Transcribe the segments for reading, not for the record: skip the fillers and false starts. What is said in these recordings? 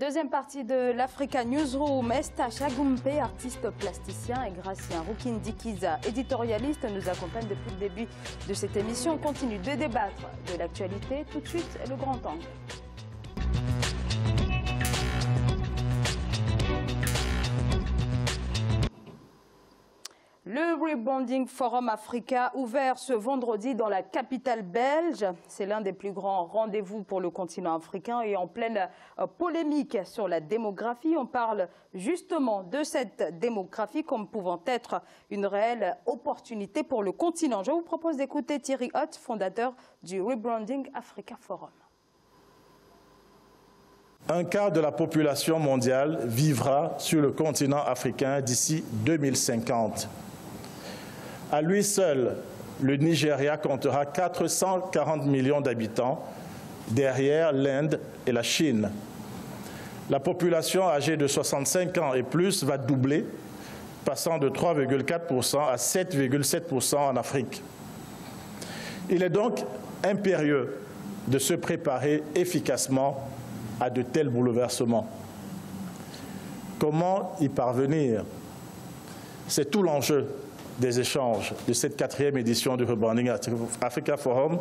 Deuxième partie de l'Africa Newsroom. Eustache Agumpe, artiste plasticien, et Gracien Rukindi-Kiza, éditorialiste, nous accompagnent depuis le début de cette émission. On continue de débattre de l'actualité. Tout de suite, le grand angle. Le Rebounding Forum Africa, ouvert ce vendredi dans la capitale belge. C'est l'un des plus grands rendez-vous pour le continent africain et en pleine polémique sur la démographie. On parle justement de cette démographie comme pouvant être une réelle opportunité pour le continent. Je vous propose d'écouter Thierry Hott, fondateur du Rebounding Africa Forum. Un quart de la population mondiale vivra sur le continent africain d'ici 2050. À lui seul, le Nigeria comptera 440 millions d'habitants, derrière l'Inde et la Chine. La population âgée de 65 ans et plus va doubler, passant de 3,4% à 7,7% en Afrique. Il est donc impérieux de se préparer efficacement à de tels bouleversements. Comment y parvenir? C'est tout l'enjeu des échanges de cette 4e édition du Rebounding Africa Forum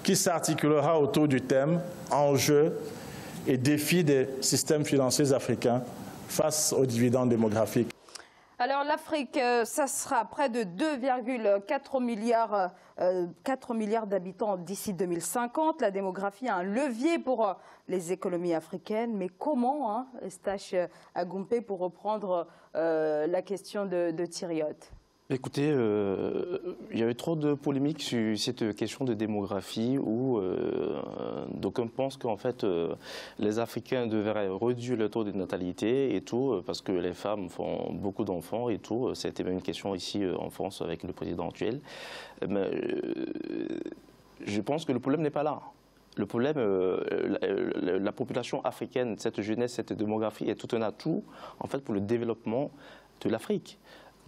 qui s'articulera autour du thème « Enjeux et défis des systèmes financiers africains face aux dividendes démographiques ». Alors l'Afrique, ça sera près de 2,4 milliards, 4 milliards d'habitants d'ici 2050. La démographie a un levier pour les économies africaines. Mais comment, Eustache Agumpe, pour reprendre la question de Thierry Hott? Écoutez, il y avait trop de polémiques sur cette question de démographie où d'aucuns pensent qu'en fait les Africains devraient réduire le taux de natalité et tout parce que les femmes font beaucoup d'enfants et tout. C'était même une question ici en France avec le président actuel. Mais je pense que le problème n'est pas là. Le problème, la population africaine, cette jeunesse, cette démographie est tout un atout en fait pour le développement de l'Afrique.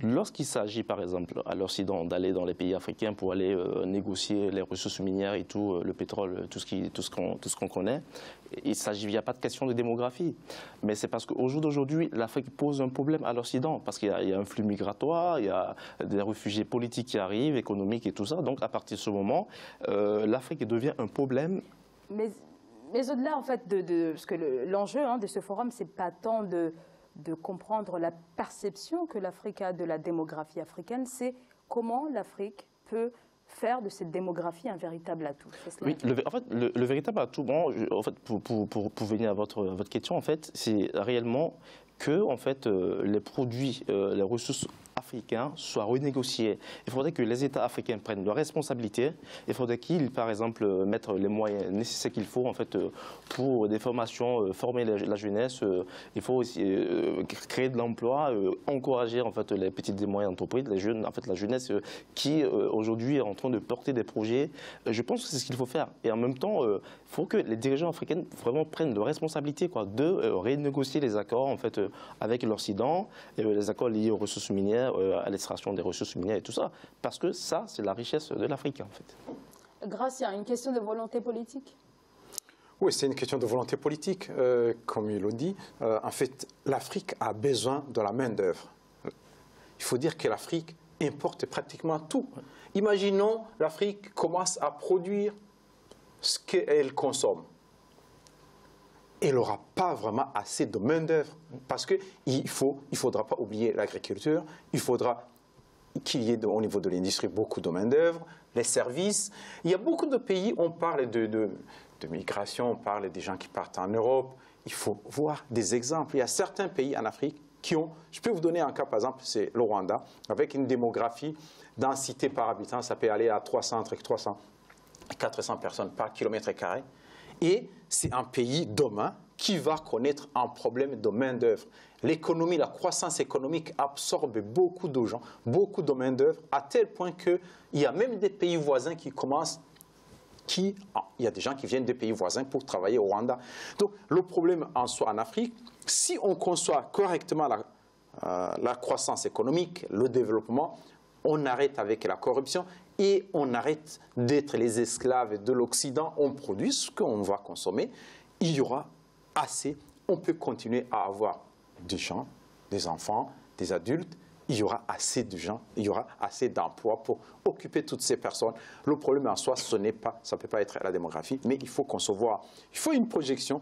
Lorsqu'il s'agit, par exemple, à l'Occident, d'aller dans les pays africains pour aller négocier les ressources minières et tout, le pétrole, tout ce qu'on connaît, il n'y a pas de question de démographie. Mais c'est parce qu'au jour d'aujourd'hui, l'Afrique pose un problème à l'Occident, parce qu'il y a un flux migratoire, il y a des réfugiés politiques qui arrivent, économiques et tout ça. Donc, à partir de ce moment, l'Afrique devient un problème. Mais au-delà, en fait, parce que l'enjeu de ce forum, c'est pas tant de comprendre la perception que l'Afrique a de la démographie africaine, c'est comment l'Afrique peut faire de cette démographie un véritable atout. Oui, en fait, le véritable atout, bon, en fait, pour venir à votre question, en fait, c'est réellement que en fait, les produits, les ressources africains soient renégociés. Il faudrait que les États africains prennent leurs responsabilités. Il faudrait qu'ils, par exemple, mettent les moyens nécessaires qu'il faut en fait, pour des formations, former la jeunesse. Il faut aussi créer de l'emploi, encourager en fait, les petites et moyennes entreprises, les jeunes, en fait, la jeunesse qui aujourd'hui est en train de porter des projets. Je pense que c'est ce qu'il faut faire. Et en même temps, il faut que les dirigeants africains vraiment prennent leurs responsabilités quoi, de renégocier les accords en fait, avec l'Occident, les accords liés aux ressources minières, à l'extraction des ressources minières et tout ça, parce que ça, c'est la richesse de l'Afrique, en fait. Gracien, une question de volonté politique? Oui, c'est une question de volonté politique, comme il le dit. En fait, l'Afrique a besoin de la main-d'œuvre. Il faut dire que l'Afrique importe pratiquement tout. Imaginons l'Afrique commence à produire ce qu'elle consomme. Elle n'aura pas vraiment assez de main-d'œuvre parce qu'il ne faudra pas oublier l'agriculture, il faudra qu'il y ait au niveau de l'industrie beaucoup de main-d'œuvre, les services. Il y a beaucoup de pays, on parle de migration, on parle des gens qui partent en Europe. Il faut voir des exemples. Il y a certains pays en Afrique qui ont, je peux vous donner un cas par exemple, c'est le Rwanda, avec une démographie, densité par habitant, ça peut aller à 300 et 400 personnes par kilomètre carré. Et c'est un pays demain qui va connaître un problème de main-d'œuvre. L'économie, la croissance économique absorbe beaucoup de gens, beaucoup de main-d'œuvre, à tel point qu'il y a même des pays voisins qui commencent, il y a des gens qui viennent des pays voisins pour travailler au Rwanda. Donc le problème en soi en Afrique, si on conçoit correctement la croissance économique, le développement, on arrête avec la corruption et on arrête d'être les esclaves de l'Occident. On produit ce qu'on va consommer. Il y aura assez, on peut continuer à avoir des gens, des enfants, des adultes. Il y aura assez de gens, il y aura assez d'emplois pour occuper toutes ces personnes. Le problème en soi, ça ne peut pas être la démographie, mais il faut concevoir, il faut une projection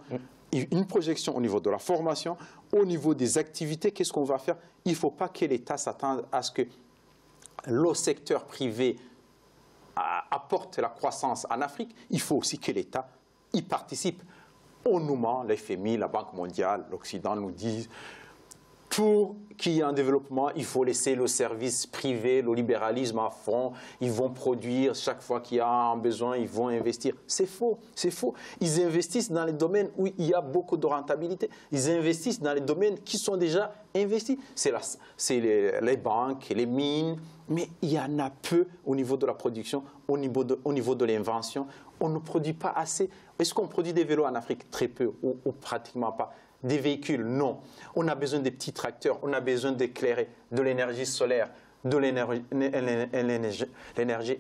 au niveau de la formation, au niveau des activités. Qu'est-ce qu'on va faire? Il ne faut pas que l'État s'attende à ce que le secteur privé apporte la croissance en Afrique. Il faut aussi que l'État y participe. Au moment, l'FMI, la Banque mondiale, l'Occident nous disent pour qu'il y ait un développement, il faut laisser le service privé, le libéralisme à fond. Ils vont produire chaque fois qu'il y a un besoin, ils vont investir. C'est faux, c'est faux. Ils investissent dans les domaines où il y a beaucoup de rentabilité. Ils investissent dans les domaines qui sont déjà investis. C'est les banques, les mines, mais il y en a peu au niveau de la production, au niveau de l'invention. On ne produit pas assez. Est-ce qu'on produit des vélos en Afrique? Très peu ou pratiquement pas. Des véhicules, non. On a besoin des petits tracteurs, on a besoin d'éclairer, de l'énergie solaire, de l'énergie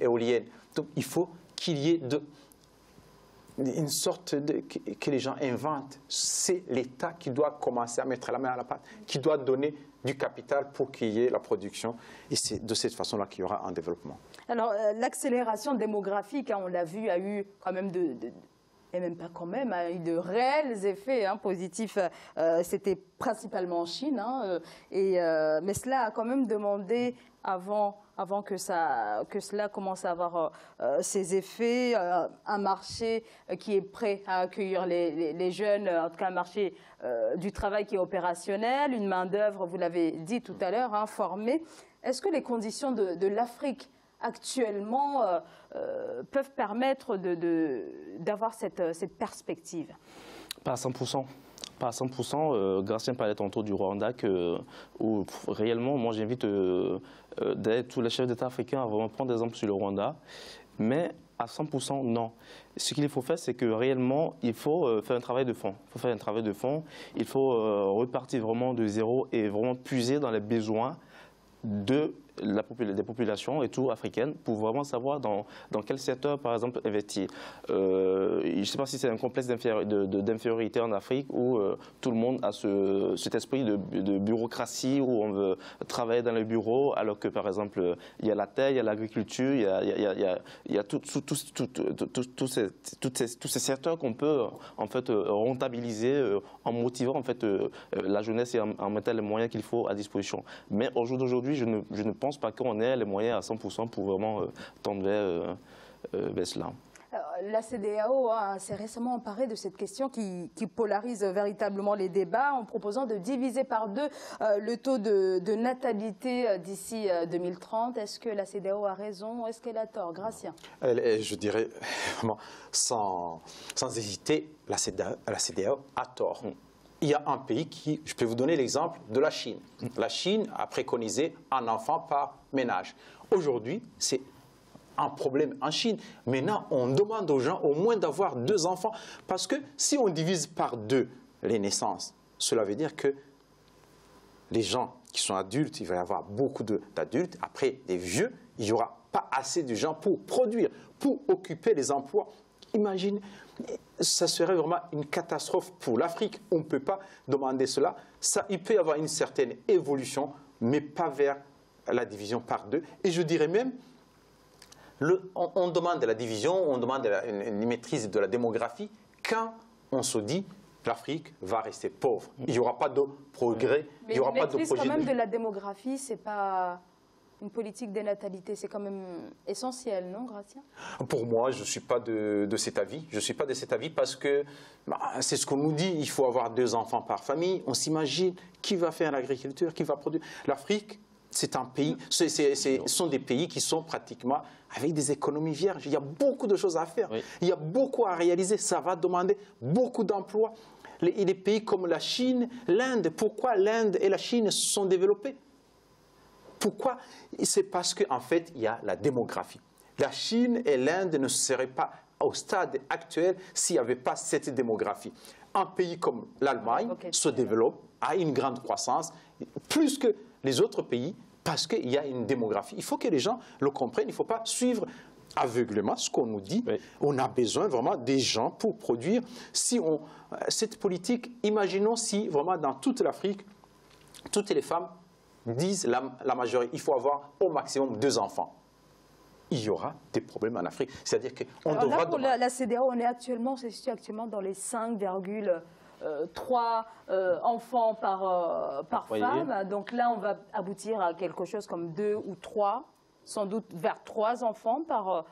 éolienne. Donc il faut qu'il y ait une sorte que les gens inventent. C'est l'État qui doit commencer à mettre la main à la pâte, qui doit donner du capital pour qu'il y ait la production. Et c'est de cette façon-là qu'il y aura un développement. Alors l'accélération démographique, on l'a vu, a eu quand même et même pas quand même, a eu de réels effets positifs. C'était principalement en Chine. Mais cela a quand même demandé, avant que cela commence à avoir ses effets, un marché qui est prêt à accueillir les jeunes, en tout cas un marché du travail qui est opérationnel, une main-d'œuvre, vous l'avez dit tout à l'heure, formée. Est-ce que les conditions de l'Afrique actuellement peuvent permettre d'avoir cette perspective? Pas à 100%. Pas à 100%. Gratien parlait tantôt du Rwanda, où réellement, moi j'invite tous les chefs d'État africains à vraiment prendre exemple sur le Rwanda. Mais à 100%, non. Ce qu'il faut faire, c'est que réellement, il faut faire un travail de fond. Il faut faire un travail de fond. Il faut repartir vraiment de zéro et vraiment puiser dans les besoins des populations et tout africaines pour vraiment savoir dans quel secteur, par exemple, investir. Je ne sais pas si c'est un complexe d'infériorité en Afrique où tout le monde a cet esprit de bureaucratie où on veut travailler dans le bureau alors que, par exemple, il y a la terre, il y a l'agriculture, il y a tous ces secteurs qu'on peut en fait rentabiliser en motivant en fait la jeunesse et en mettant les moyens qu'il faut à disposition. Mais au jour d'aujourd'hui, je ne pense pas qu'on ait les moyens à 100% pour vraiment tendre vers cela. La CEDEAO s'est récemment emparée de cette question qui polarise véritablement les débats en proposant de diviser par 2 le taux de natalité d'ici 2030. Est-ce que la CEDEAO a raison ou est-ce qu'elle a tort? Gratien. Je dirais vraiment sans hésiter, la CEDEAO a tort. Il y a un pays je peux vous donner l'exemple de la Chine. La Chine a préconisé un enfant par ménage. Aujourd'hui, c'est un problème en Chine. Maintenant, on demande aux gens au moins d'avoir 2 enfants. Parce que si on divise par 2 les naissances, cela veut dire que les gens qui sont adultes, il va y avoir beaucoup d'adultes. Après, des vieux, il n'y aura pas assez de gens pour produire, pour occuper les emplois. Imaginez, ça serait vraiment une catastrophe pour l'Afrique. On ne peut pas demander cela. Il peut y avoir une certaine évolution, mais pas vers la division par 2. Et je dirais même, on demande la division, on demande une maîtrise de la démographie quand on se dit l'Afrique va rester pauvre. Il n'y aura pas de progrès, il n'y aura pas de projet. Mais une maîtrise quand même de la démographie, ce n'est pas une politique des natalités, c'est quand même essentiel, non, Gratien? Pour moi, je ne suis pas de cet avis. Je ne suis pas de cet avis parce que c'est ce qu'on nous dit. Il faut avoir 2 enfants par famille. On s'imagine qui va faire l'agriculture, qui va produire. L'Afrique, c'est un pays, ce sont des pays qui sont pratiquement avec des économies vierges. Il y a beaucoup de choses à faire. Oui. Il y a beaucoup à réaliser. Ça va demander beaucoup d'emplois. Les pays comme la Chine, l'Inde, pourquoi l'Inde et la Chine se sont développés? Pourquoi? C'est parce qu'en fait, il y a la démographie. La Chine et l'Inde ne seraient pas au stade actuel s'il n'y avait pas cette démographie. Un pays comme l'Allemagne se développe, a une grande croissance, plus que les autres pays, parce qu'il y a une démographie. Il faut que les gens le comprennent. Il ne faut pas suivre aveuglément ce qu'on nous dit. Oui. On a besoin vraiment des gens pour produire. Cette politique, imaginons si vraiment dans toute l'Afrique, toutes les femmes disent la majorité, il faut avoir au maximum 2 enfants. Il y aura des problèmes en Afrique. C'est-à-dire qu'on devra... Là, pour la CEDEAO, on est situé actuellement dans les 5,3 enfants par femme. Donc là, on va aboutir à quelque chose comme 2 ou 3, sans doute vers 3 enfants par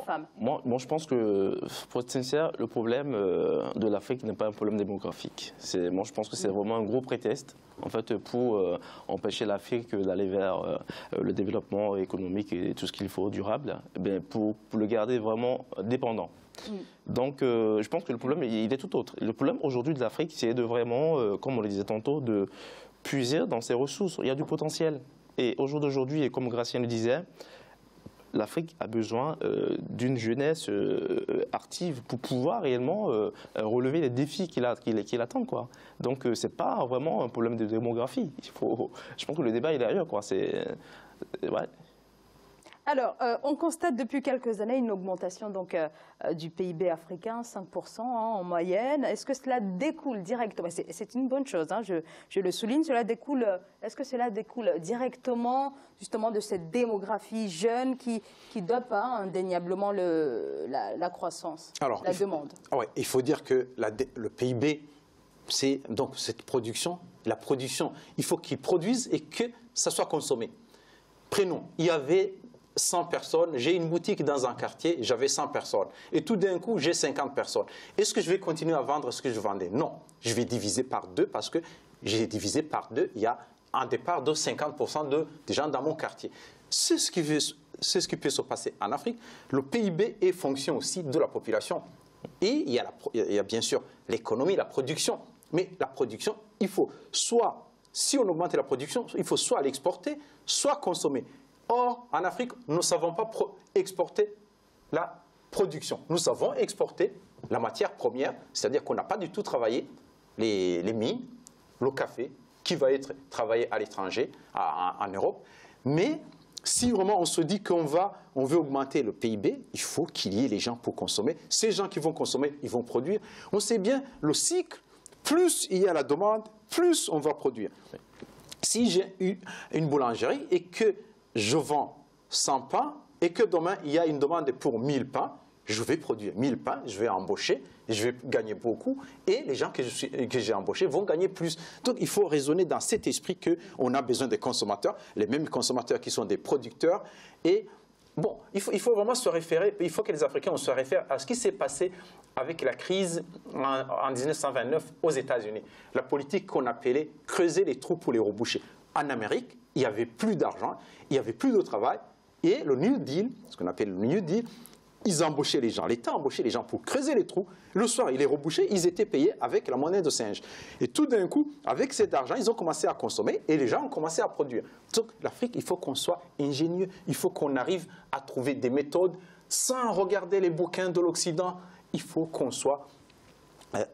femme. Moi, je pense que, pour être sincère, le problème de l'Afrique n'est pas un problème démographique. Moi, je pense que c'est vraiment un gros prétexte en fait, pour empêcher l'Afrique d'aller vers le développement économique et tout ce qu'il faut durable, pour le garder vraiment dépendant. Donc, je pense que le problème, il est tout autre. Le problème aujourd'hui de l'Afrique, c'est de vraiment, comme on le disait tantôt, de puiser dans ses ressources. Il y a du potentiel. Et au jour d'aujourd'hui, et comme Gracien le disait, l'Afrique a besoin d'une jeunesse active pour pouvoir réellement relever les défis qui l'attendent, quoi. Donc, ce n'est pas vraiment un problème de démographie. Je pense que le débat, il est ailleurs, quoi. Ouais. Alors, on constate depuis quelques années une augmentation donc, du PIB africain, 5% en moyenne. Est-ce que cela découle directement, c'est une bonne chose, hein, je le souligne, est-ce que cela découle directement justement de cette démographie jeune qui dope indéniablement la croissance, la demande? Il faut dire que le PIB, c'est donc cette production, la production, il faut qu'ils produisent et que ça soit consommé. Prenons, il y avait 100 personnes, j'ai une boutique dans un quartier, j'avais 100 personnes. Et tout d'un coup, j'ai 50 personnes. Est-ce que je vais continuer à vendre ce que je vendais? Non. Je vais diviser par 2 parce que j'ai divisé par 2. Il y a un départ de 50% des gens dans mon quartier. C'est ce qui peut se passer en Afrique. Le PIB est fonction aussi de la population. Et il y a bien sûr l'économie, la production. Mais la production, il faut soit, si on augmente la production, il faut soit l'exporter, soit consommer. Or, en Afrique, nous ne savons pas exporter la production. Nous savons exporter la matière première, c'est-à-dire qu'on n'a pas du tout travaillé les mines, le café, qui va être travaillé à l'étranger, en Europe. Mais si vraiment on se dit qu'on veut augmenter le PIB, il faut qu'il y ait les gens pour consommer. Ces gens qui vont consommer, ils vont produire. On sait bien le cycle, plus il y a la demande, plus on va produire. Si j'ai une boulangerie et que je vends 100 pains et que demain, il y a une demande pour 1000 pains, je vais produire 1000 pains, je vais embaucher, je vais gagner beaucoup et les gens que j'ai embauchés vont gagner plus. Donc, il faut raisonner dans cet esprit qu'on a besoin des consommateurs, les mêmes consommateurs qui sont des producteurs. Et bon, il faut vraiment se référer, il faut que les Africains se réfèrent à ce qui s'est passé avec la crise en 1929 aux États-Unis. La politique qu'on appelait creuser les trous pour les reboucher. En Amérique, il n'y avait plus d'argent, il n'y avait plus de travail. Et le New Deal, ce qu'on appelle le New Deal, ils embauchaient les gens. L'État embauchait les gens pour creuser les trous. Le soir, ils les rebouchaient, ils étaient payés avec la monnaie de singe. Et tout d'un coup, avec cet argent, ils ont commencé à consommer et les gens ont commencé à produire. Donc l'Afrique, il faut qu'on soit ingénieux. Il faut qu'on arrive à trouver des méthodes sans regarder les bouquins de l'Occident. Il faut qu'on soit...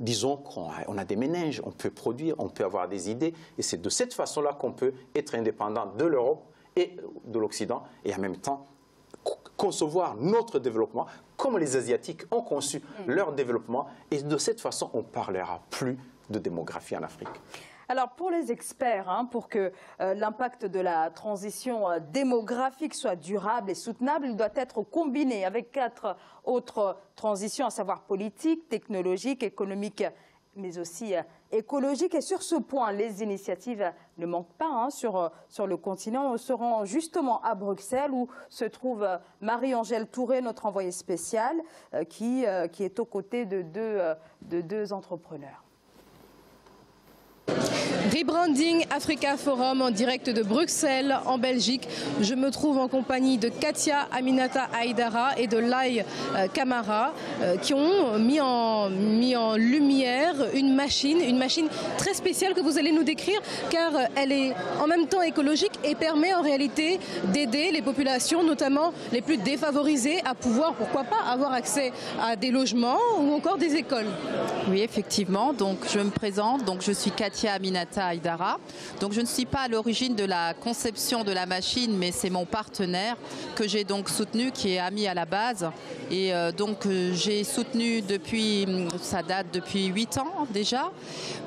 disons qu'on a des méninges, on peut produire, on peut avoir des idées. Et c'est de cette façon-là qu'on peut être indépendant de l'Europe et de l'Occident et en même temps concevoir notre développement comme les Asiatiques ont conçu leur développement. Et de cette façon, on ne parlera plus de démographie en Afrique. Alors pour les experts, pour que l'impact de la transition démographique soit durable et soutenable, il doit être combiné avec 4 autres transitions, à savoir politique, technologique, économique, mais aussi écologique. Et sur ce point, les initiatives ne manquent pas sur le continent. Nous serons justement à Bruxelles où se trouve Marie-Angèle Touré, notre envoyée spéciale, qui est aux côtés de deux entrepreneurs. Rebranding Africa Forum en direct de Bruxelles, en Belgique. Je me trouve en compagnie de Katia Aminata Aïdara et de Lai Kamara qui ont mis en lumière une machine très spéciale que vous allez nous décrire car elle est en même temps écologique et permet en réalité d'aider les populations, notamment les plus défavorisées, à pouvoir, pourquoi pas, avoir accès à des logements ou encore des écoles. Oui, effectivement. Donc, je me présente. Donc, je suis Katia Aminata Aminata Haïdara. Donc je ne suis pas à l'origine de la conception de la machine, mais c'est mon partenaire que j'ai donc soutenu, qui est ami à la base. Et donc j'ai soutenu depuis, ça date depuis 8 ans déjà,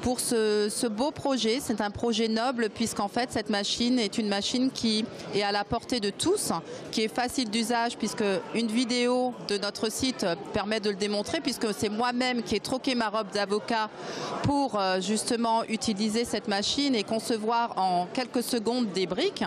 pour ce beau projet. C'est un projet noble puisqu'en fait cette machine est une machine qui est à la portée de tous, qui est facile d'usage puisque une vidéo de notre site permet de le démontrer, puisque c'est moi-même qui ai troqué ma robe d'avocat pour justement utiliser cette machine et concevoir en quelques secondes des briques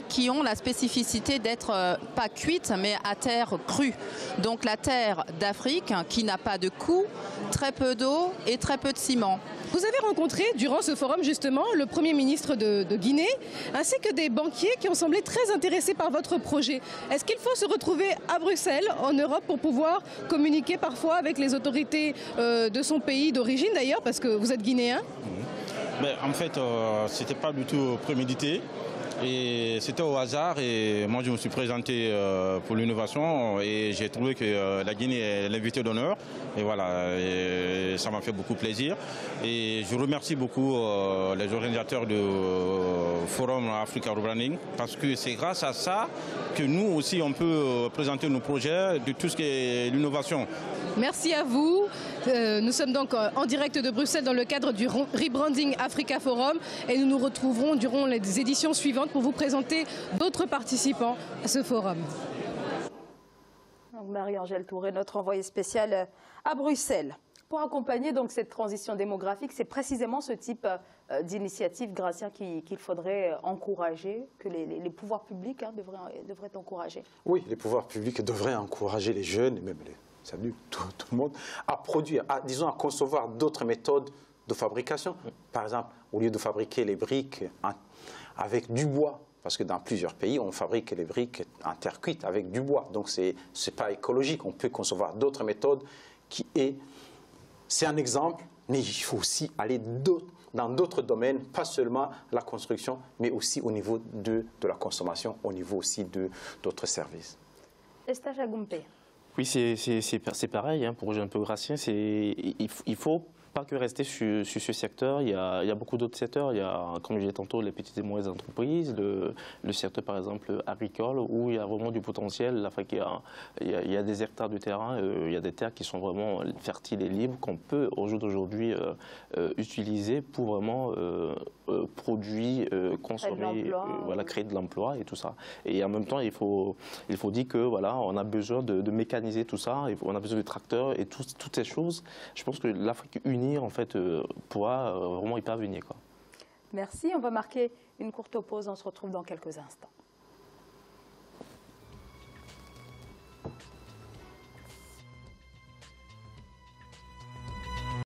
qui ont la spécificité d'être pas cuites mais à terre crue. Donc la terre d'Afrique qui n'a pas de coût, très peu d'eau et très peu de ciment. Vous avez rencontré durant ce forum justement le Premier ministre de Guinée ainsi que des banquiers qui ont semblé très intéressés par votre projet. Est-ce qu'il faut se retrouver à Bruxelles, en Europe, pour pouvoir communiquer parfois avec les autorités de son pays d'origine d'ailleurs, parce que vous êtes guinéen? En fait, c'était pas du tout prémédité. Et c'était au hasard et moi je me suis présenté pour l'innovation et j'ai trouvé que la Guinée est l'invité d'honneur et voilà, et ça m'a fait beaucoup plaisir. Et je remercie beaucoup les organisateurs du Forum Africa Rebranding parce que c'est grâce à ça que nous aussi on peut présenter nos projets de tout ce qui est l'innovation. Merci à vous. Nous sommes donc en direct de Bruxelles dans le cadre du Rebranding Africa Forum et nous nous retrouverons durant les éditions suivantes pour vous présenter d'autres participants à ce forum. Marie-Angèle Touré, notre envoyée spéciale à Bruxelles. Pour accompagner donc cette transition démographique, c'est précisément ce type d'initiative, Gratien, qu'il faudrait encourager, que les pouvoirs publics devraient encourager. Oui, les pouvoirs publics devraient encourager les jeunes et même tout le monde à produire, disons à concevoir d'autres méthodes de fabrication. Par exemple, au lieu de fabriquer les briques avec du bois, parce que dans plusieurs pays, on fabrique les briques en terre cuite avec du bois. Donc, ce n'est pas écologique. On peut concevoir d'autres méthodes c'est un exemple, mais il faut aussi aller dans d'autres domaines, pas seulement la construction, mais aussi au niveau de la consommation, au niveau aussi d'autres services. Eustache Agumpe. Oui, c'est pareil, hein, pour rejoindre un peu Gratien, il faut pas que rester sur ce secteur. Il y a beaucoup d'autres secteurs. Il y a, comme je disais tantôt, les petites et moyennes entreprises, le secteur par exemple agricole, où il y a vraiment du potentiel. Enfin, il y a des hectares de terrain, il y a des terres qui sont vraiment fertiles et libres qu'on peut au jour d'aujourd'hui utiliser pour vraiment produire, consommer, voilà, créer de l'emploi et tout ça. Et en même temps, il faut dire que voilà, on a besoin de mécaniser tout ça. On a besoin de tracteurs et toutes ces choses. Je pense que l'Afrique unie en fait pourra vraiment y parvenir, quoi. Merci, on va marquer une courte pause, on se retrouve dans quelques instants.